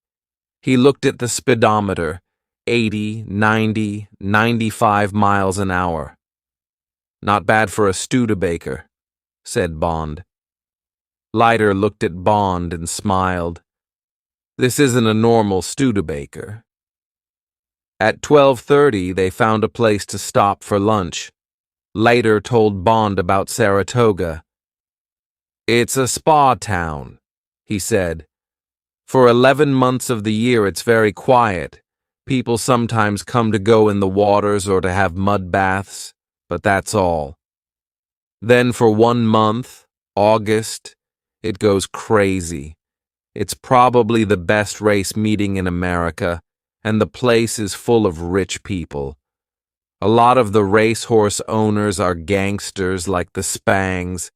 He looked at the speedometer, 80, 90, 95 miles an hour. "Not bad for a Studebaker," said Bond. Leiter looked at Bond and smiled. "This isn't a normal Studebaker." At 12:30, they found a place to stop for lunch. Leiter told Bond about Saratoga. "It's a spa town," he said. "For 11 months of the year it's very quiet. People sometimes come to go in the waters or to have mud baths, but that's all. Then for 1 month, August, it goes crazy. It's probably the best race meeting in America, and the place is full of rich people. A lot of the racehorse owners are gangsters like the Spangs.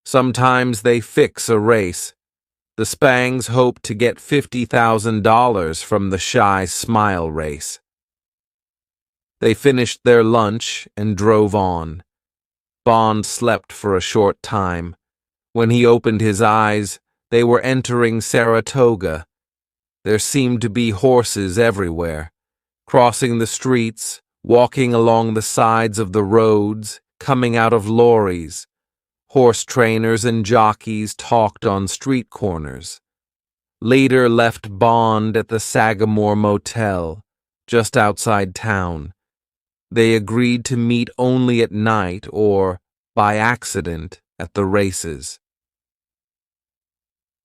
Sometimes they fix a race. The Spangs hope to get $50,000 from the Shy Smile race." They finished their lunch and drove on. Bond slept for a short time. When he opened his eyes, they were entering Saratoga. There seemed to be horses everywhere. Crossing the streets walking along the sides of the roads, coming out of lorries. Horse trainers and jockeys talked on street corners. Later left Bond at the Sagamore Motel, just outside town. They agreed to meet only at night or, by accident, at the races.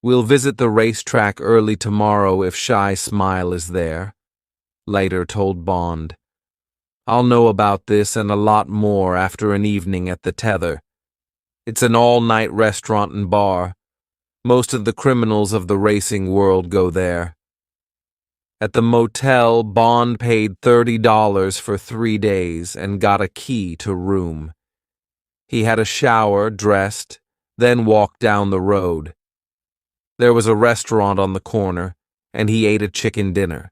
"We'll visit the racetrack early tomorrow if Shy Smile is there," Leiter told Bond. "I'll know about this and a lot more after an evening at the Tether. It's an all-night restaurant and bar. Most of the criminals of the racing world go there." At the motel, Bond paid $30 for 3 days and got a key to room. He had a shower, dressed, then walked down the road. There was a restaurant on the corner, and he ate a chicken dinner.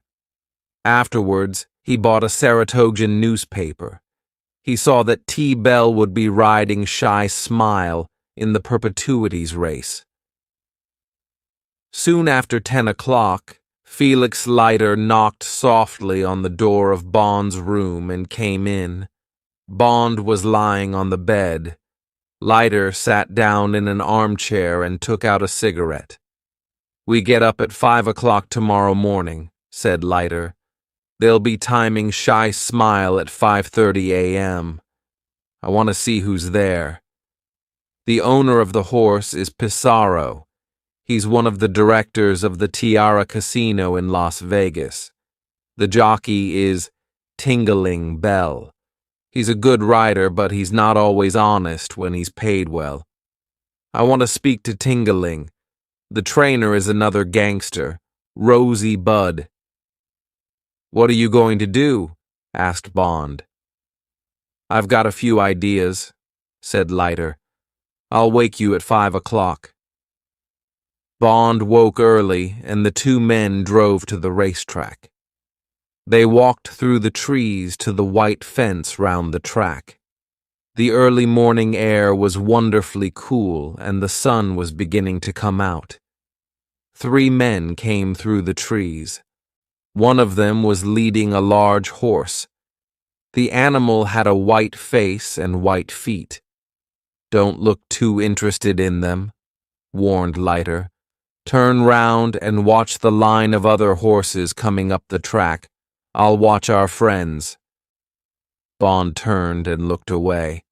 Afterwards, he bought a Saratogan newspaper. He saw that T. Bell would be riding Shy Smile in the Perpetuities race. Soon after 10 o'clock, Felix Leiter knocked softly on the door of Bond's room and came in. Bond was lying on the bed. Leiter sat down in an armchair and took out a cigarette. "We get up at 5 o'clock tomorrow morning," said Leiter. "They'll be timing Shy Smile at 5:30 a.m. I want to see who's there. The owner of the horse is Pissarro. He's one of the directors of the Tiara Casino in Las Vegas. The jockey is Tingling Bell. He's a good rider, but he's not always honest when he's paid well. I want to speak to Tingling. The trainer is another gangster, Rosie Budd." "What are you going to do?" asked Bond. "I've got a few ideas," said Leiter. "I'll wake you at 5 o'clock. Bond woke early, and the two men drove to the racetrack. They walked through the trees to the white fence round the track. The early morning air was wonderfully cool, and the sun was beginning to come out. 3 men came through the trees. One of them was leading a large horse. The animal had a white face and white feet. "Don't look too interested in them," warned Leiter. "Turn round and watch the line of other horses coming up the track. I'll watch our friends." Bond turned and looked away.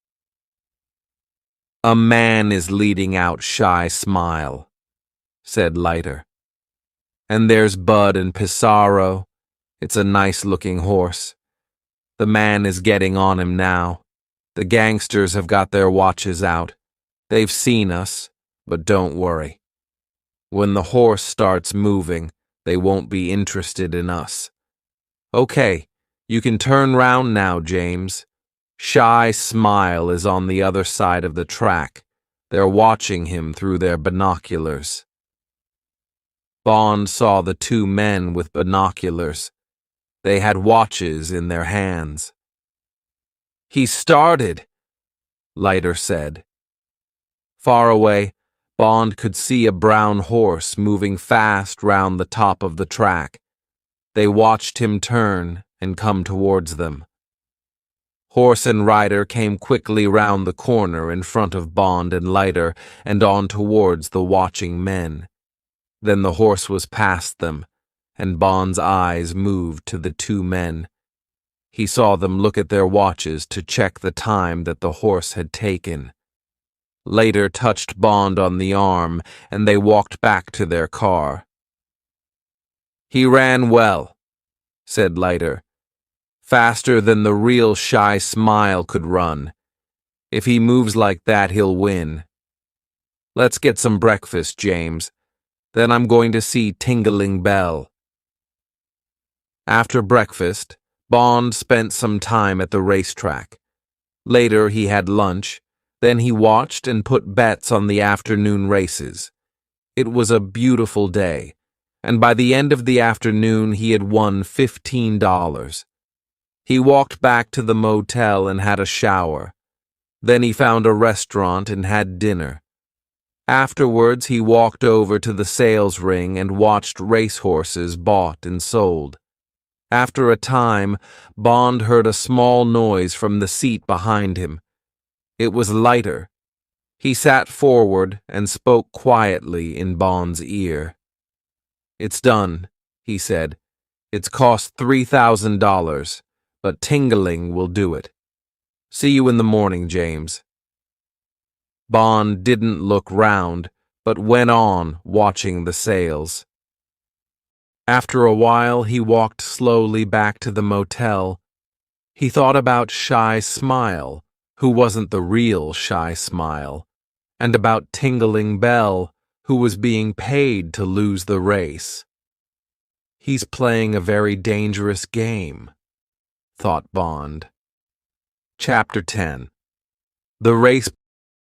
"A man is leading out Shy Smile," said Leiter. "And there's Bud and Pissarro. It's a nice-looking horse. The man is getting on him now. The gangsters have got their watches out. They've seen us, but don't worry. When the horse starts moving, they won't be interested in us. Okay, you can turn round now, James. Shy Smile is on the other side of the track. They're watching him through their binoculars." Bond saw the 2 men with binoculars. They had watches in their hands. "He started," Leiter said. Far away, Bond could see a brown horse moving fast round the top of the track. They watched him turn and come towards them. Horse and rider came quickly round the corner in front of Bond and Leiter and on towards the watching men. Then the horse was past them, and Bond's eyes moved to the 2 men. He saw them look at their watches to check the time that the horse had taken. Leiter touched Bond on the arm, and they walked back to their car. "He ran well," said Leiter. "Faster than the real Shy Smile could run. If he moves like that, he'll win. Let's get some breakfast, James. Then I'm going to see Tingling Bell." After breakfast, Bond spent some time at the racetrack. Later he had lunch. Then he watched and put bets on the afternoon races. It was a beautiful day, and by the end of the afternoon he had won $15. He walked back to the motel and had a shower. Then he found a restaurant and had dinner. Afterwards he walked over to the sales ring and watched racehorses bought and sold. After a time, Bond heard a small noise from the seat behind him. It was lighter. He sat forward and spoke quietly in Bond's ear. "It's done," he said. "It's cost $3,000, but tingling will do it. See you in the morning, James." Bond didn't look round, but went on watching the sails. After a while, he walked slowly back to the motel. He thought about Shy Smile, who wasn't the real Shy Smile, and about Tingling Bell, who was being paid to lose the race. "He's playing a very dangerous game," thought Bond. Chapter 10. The race.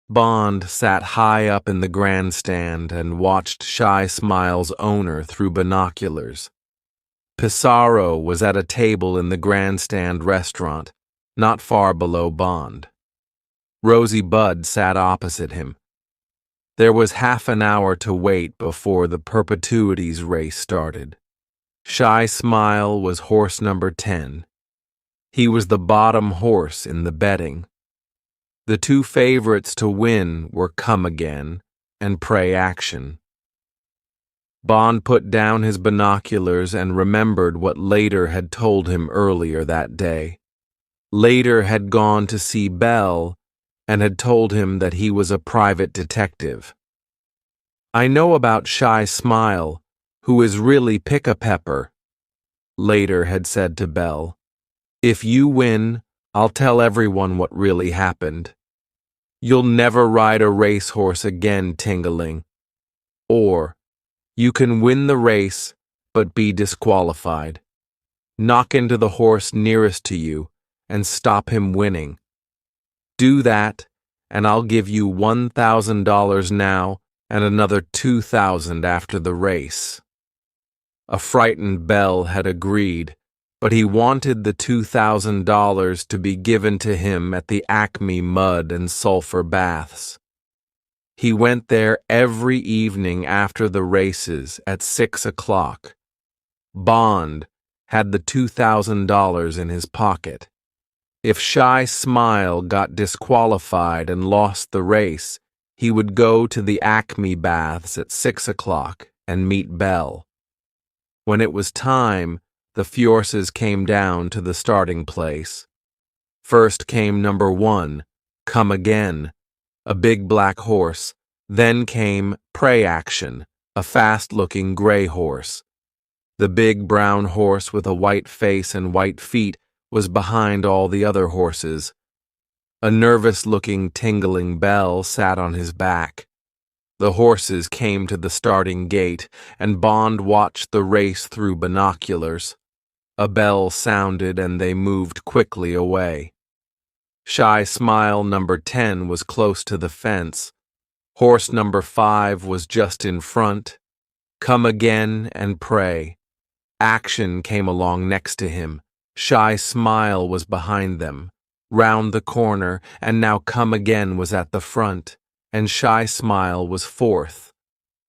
Bond sat high up in the grandstand and watched Shy Smile's owner through binoculars. Pissarro was at a table in the grandstand restaurant, not far below Bond. Rosie Budd sat opposite him. There was half an hour to wait before the Perpetuities race started. Shy Smile was horse number 10. He was the bottom horse in the betting. The two favorites to win were Come Again and Pray Action. Bond put down his binoculars and remembered what Later had told him earlier that day. Later had gone to see Bell and had told him that he was a private detective. "I know about Shy Smile, who is really Pick-a-Pepper," Later had said to Bell. "If you win, I'll tell everyone what really happened. You'll never ride a racehorse again, Tingling. Or, you can win the race, but be disqualified. Knock into the horse nearest to you and stop him winning. Do that, and I'll give you $1,000 now and another $2,000 after the race." A frightened Bell had agreed, but he wanted the $2,000 to be given to him at the Acme Mud and Sulphur Baths. He went there every evening after the races at 6 o'clock. Bond had the $2,000 in his pocket. If Shy Smile got disqualified and lost the race, he would go to the Acme Baths at 6 o'clock and meet Bell. When it was time, the Fiorces came down to the starting place. First came number 1, Come Again, a big black horse. Then came Pray Action, a fast-looking gray horse. The big brown horse with a white face and white feet was behind all the other horses. A nervous-looking Tingling Bell sat on his back. The horses came to the starting gate, and Bond watched the race through binoculars. A bell sounded and they moved quickly away. Shy Smile number 10 was close to the fence. Horse number 5 was just in front. Come Again and Pray. Action came along next to him. Shy Smile was behind them. Round the corner, and now Come Again was at the front, and Shy Smile was fourth.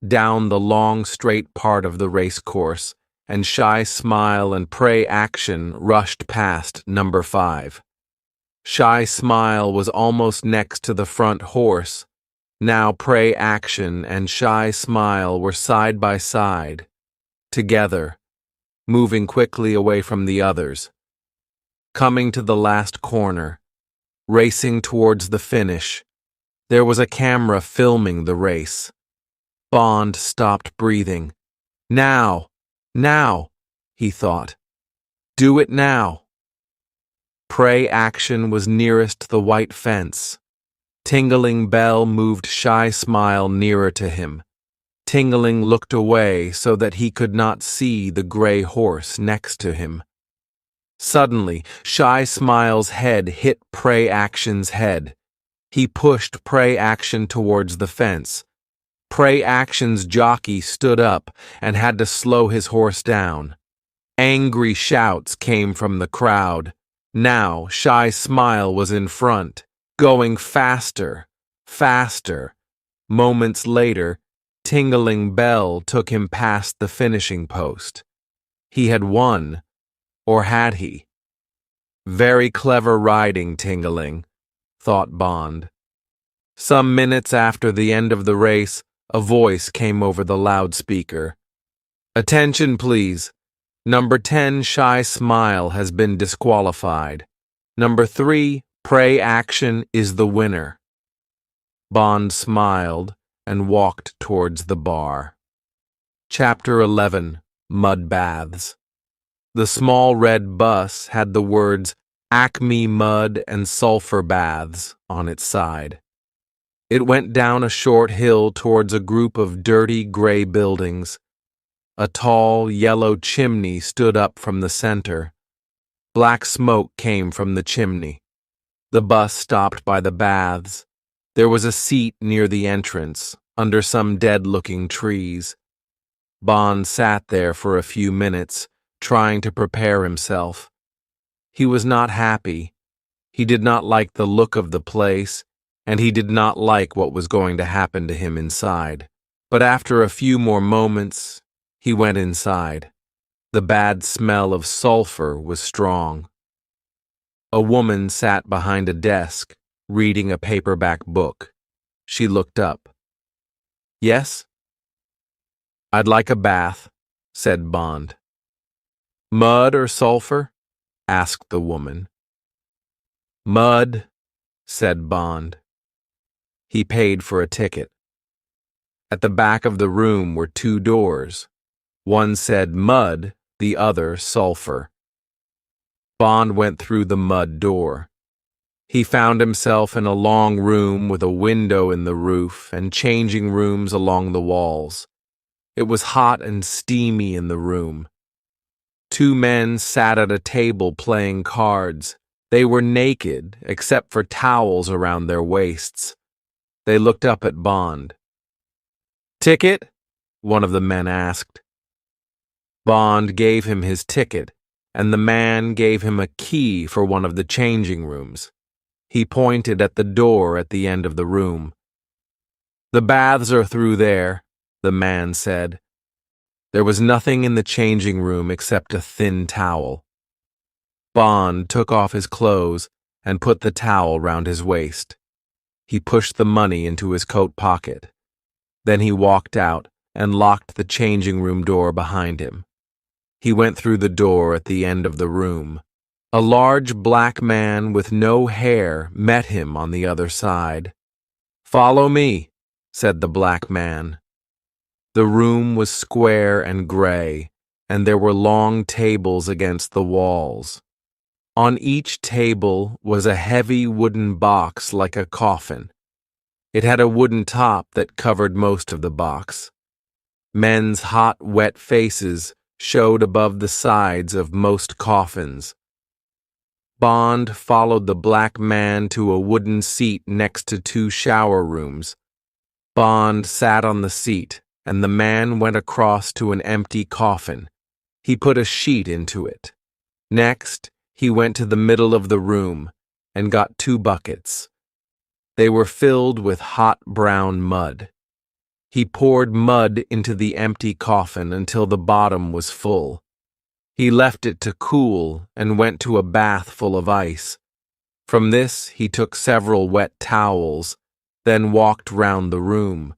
Down the long straight part of the race course, and Shy Smile and Pray Action rushed past number 5. Shy Smile was almost next to the front horse. Now Pray Action and Shy Smile were side by side, together, moving quickly away from the others. Coming to the last corner, racing towards the finish, there was a camera filming the race. Bond stopped breathing. Now, he thought. Do it now. Pray Action was nearest the white fence. Tingling Bell moved Shy Smile nearer to him. Tingling looked away so that he could not see the gray horse next to him. Suddenly, Shy Smile's head hit Pray Action's head. He pushed Pray Action towards the fence. Pray Action's jockey stood up and had to slow his horse down. Angry shouts came from the crowd. Now Shy Smile was in front, going faster, faster. Moments later, Tingling Bell took him past the finishing post. He had won, Or had he? Very clever riding, Tingeling, thought Bond. Some minutes after the end of the race, a voice came over the loudspeaker. Attention, please. Number 10, Shy Smile, has been disqualified. Number 3, Pray Action, is the winner. Bond smiled and walked towards the bar. Chapter 11, Mud Baths. The small red bus had the words Acme Mud and Sulphur Baths on its side. It went down a short hill towards a group of dirty gray buildings. A tall, yellow chimney stood up from the center. Black smoke came from the chimney. The bus stopped by the baths. There was a seat near the entrance, under some dead-looking trees. Bond sat there for a few minutes, trying to prepare himself. He was not happy. He did not like the look of the place, and he did not like what was going to happen to him inside. But after a few more moments, he went inside. The bad smell of sulfur was strong. A woman sat behind a desk, reading a paperback book. She looked up. Yes? I'd like a bath, said Bond. Mud or sulfur? Asked the woman. Mud, said Bond. He paid for a ticket. At the back of the room were 2 doors. One said mud, the other sulfur. Bond went through the mud door. He found himself in a long room with a window in the roof and changing rooms along the walls. It was hot and steamy in the room. 2 men sat at a table playing cards. They were naked, except for towels around their waists. They looked up at Bond. Ticket? One of the men asked. Bond gave him his ticket, and the man gave him a key for one of the changing rooms. He pointed at the door at the end of the room. The baths are through there, the man said. There was nothing in the changing room except a thin towel. Bond took off his clothes and put the towel round his waist. He pushed the money into his coat pocket. Then he walked out and locked the changing room door behind him. He went through the door at the end of the room. A large black man with no hair met him on the other side. Follow me, said the black man. The room was square and gray, and there were long tables against the walls. On each table was a heavy wooden box like a coffin. It had a wooden top that covered most of the box. Men's hot, wet faces showed above the sides of most coffins. Bond followed the black man to a wooden seat next to 2 shower rooms. Bond sat on the seat, and the man went across to an empty coffin. He put a sheet into it. Next, he went to the middle of the room and got 2 buckets. They were filled with hot brown mud. He poured mud into the empty coffin until the bottom was full. He left it to cool and went to a bath full of ice. From this he took several wet towels, then walked round the room.